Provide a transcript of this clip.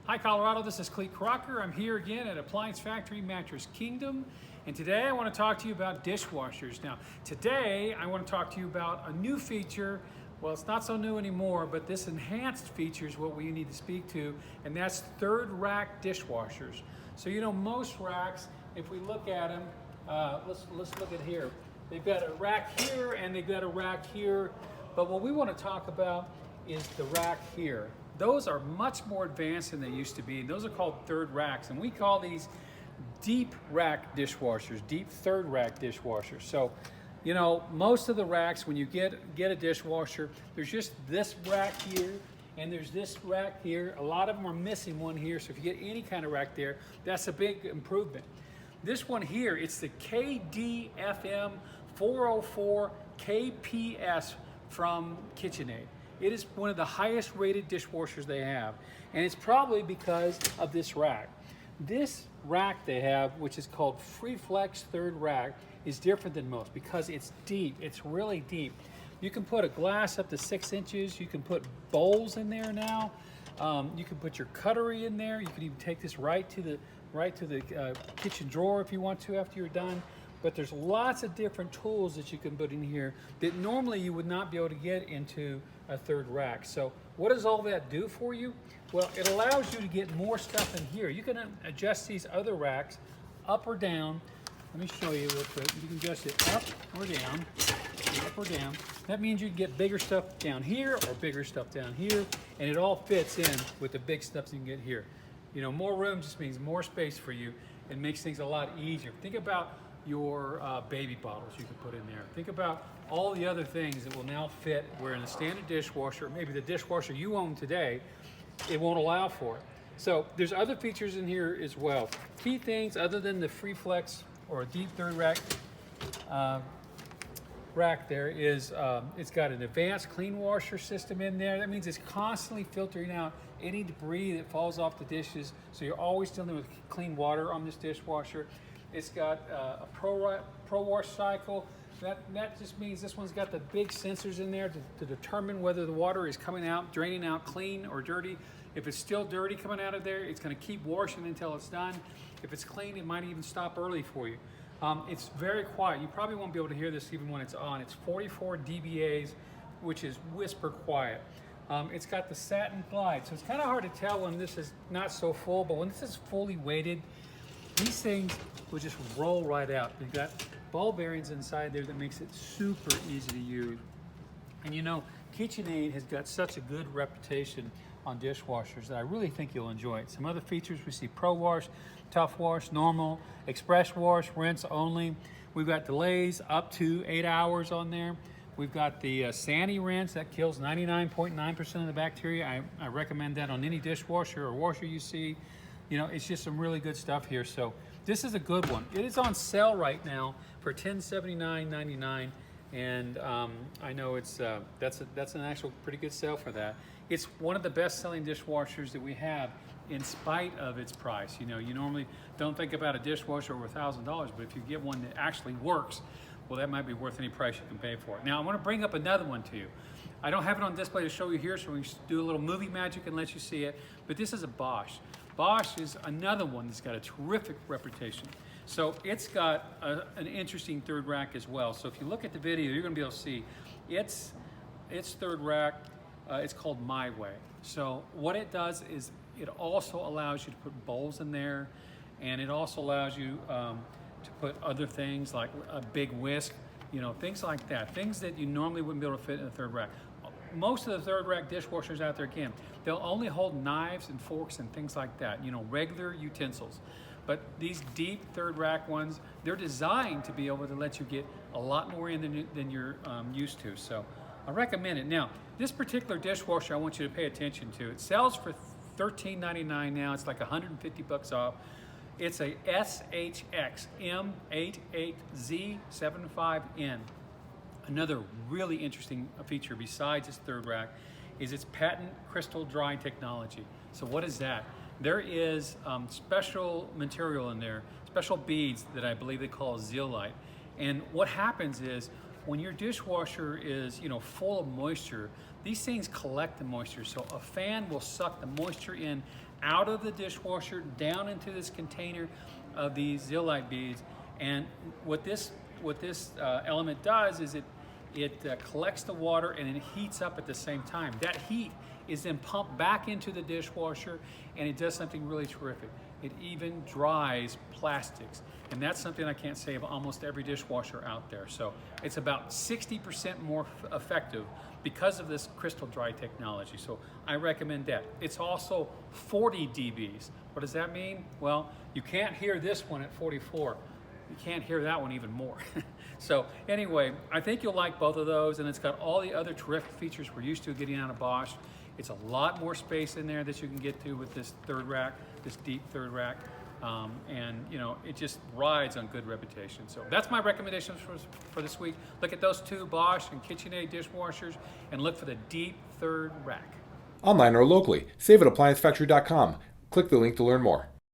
Hi Colorado, this is Cleet Crocker. I'm here again at Appliance Factory Mattress Kingdom, and today I want to talk to you about dishwashers. Now, today I want to talk to you about a new feature. Well, it's not so new anymore, but this enhanced feature is what we need to speak to, and that's third rack dishwashers. So you know, most racks, if we look at them, let's look at here. They've got a rack here and they've got a rack here, but what we want to talk about is the rack here. Those are much more advanced than they used to be. Those are called third racks, and we call these deep rack dishwashers, deep third rack dishwashers. So, you know, most of the racks, when you get a dishwasher, there's just this rack here, and there's this rack here. A lot of them are missing one here, so if you get any kind of rack there, that's a big improvement. This one here, it's the Kdfm404KPS from KitchenAid. It is one of the highest rated dishwashers they have, and it's probably because of this rack. This rack they have, which is called FreeFlex Third Rack, is different than most because it's deep. It's really deep. You can put a glass up to 6 inches. You can put bowls in there now. You can put your cutlery in there. You can even take this right to the kitchen drawer if you want to after you're done. But there's lots of different tools that you can put in here that normally you would not be able to get into a third rack. So what does all that do for you? Well, it allows you to get more stuff in here. You can adjust these other racks up or down. Let me show you real quick. You can adjust it up or down, up or down. That means you can get bigger stuff down here or bigger stuff down here, and it all fits in with the big stuff you can get here. You know, more room just means more space for you. It makes things a lot easier. Think about your baby bottles you can put in there. Think about all the other things that will now fit where in a standard dishwasher, maybe the dishwasher you own today, it won't allow for it. So there's other features in here as well. Key things other than the FreeFlex or deep third rack rack there is it's got an advanced clean washer system in there. That means it's constantly filtering out any debris that falls off the dishes, so you're always dealing with clean water on this dishwasher. It's got a pro wash cycle. That just means this one's got the big sensors in there to determine whether the water is coming out, draining out clean or dirty. If it's still dirty coming out of there, it's going to keep washing until it's done. If it's clean, it might even stop early for you. It's very quiet. You probably won't be able to hear this even when it's on. It's 44 dBAs, which is whisper quiet. It's got the satin glide, so it's kind of hard to tell when this is not so full, but when this is fully weighted, these things will just roll right out. They've got ball bearings inside there that makes it super easy to use. And you know, KitchenAid has got such a good reputation on dishwashers that I really think you'll enjoy it. Some other features, we see Pro Wash, Tough Wash, Normal, Express Wash, Rinse Only. We've got delays up to 8 hours on there. We've got the Sani Rinse that kills 99.9% of the bacteria. I recommend that on any dishwasher or washer you see. You know, it's just some really good stuff here. So this is a good one. It is on sale right now for $1079.99, and I know it's that's an actual pretty good sale for that. It's one of the best-selling dishwashers that we have, in spite of its price. You know, you normally don't think about a dishwasher over $1,000, but if you get one that actually works, well, that might be worth any price you can pay for it. Now, I want to bring up another one to you. I don't have it on display to show you here, so we can do a little movie magic and let you see it, but this is a Bosch. Bosch is another one that's got a terrific reputation. So it's got an interesting third rack as well. So if you look at the video, you're going to be able to see its third rack. It's called My Way. So what it does is it also allows you to put bowls in there, and it also allows you to put other things like a big whisk, you know, things like that. Things that you normally wouldn't be able to fit in a third rack. Most of the third rack dishwashers out there, again, they'll only hold knives and forks and things like that, you know, regular utensils. But these deep third rack ones, they're designed to be able to let you get a lot more in than you're used to. So I recommend it. Now, this particular dishwasher I want you to pay attention to. It sells for $13.99 now. It's like 150 bucks off. It's a SHXM88Z75N. Another really interesting feature besides its third rack is its patent crystal drying technology. So what is that? There is special material in there, special beads that I believe they call zeolite. And what happens is when your dishwasher is, you know, full of moisture, these things collect the moisture. So a fan will suck the moisture in out of the dishwasher down into this container of these zeolite beads. And what this element does is it collects the water and it heats up at the same time. That heat is then pumped back into the dishwasher, and it does something really terrific. It even dries plastics, and that's something I can't say of almost every dishwasher out there. So it's about 60% more effective because of this crystal dry technology. So I recommend that. It's also 40 dBs. What does that mean? Well, you can't hear this one at 44. You can't hear that one even more. So anyway, I think you'll like both of those, and it's got all the other terrific features we're used to getting out of Bosch. It's a lot more space in there that you can get to with this third rack, this deep third rack. And you know, it just rides on good reputation. So that's my recommendations for this week. Look at those two Bosch and KitchenAid dishwashers, and look for the deep third rack. Online or locally, save at ApplianceFactory.com. Click the link to learn more.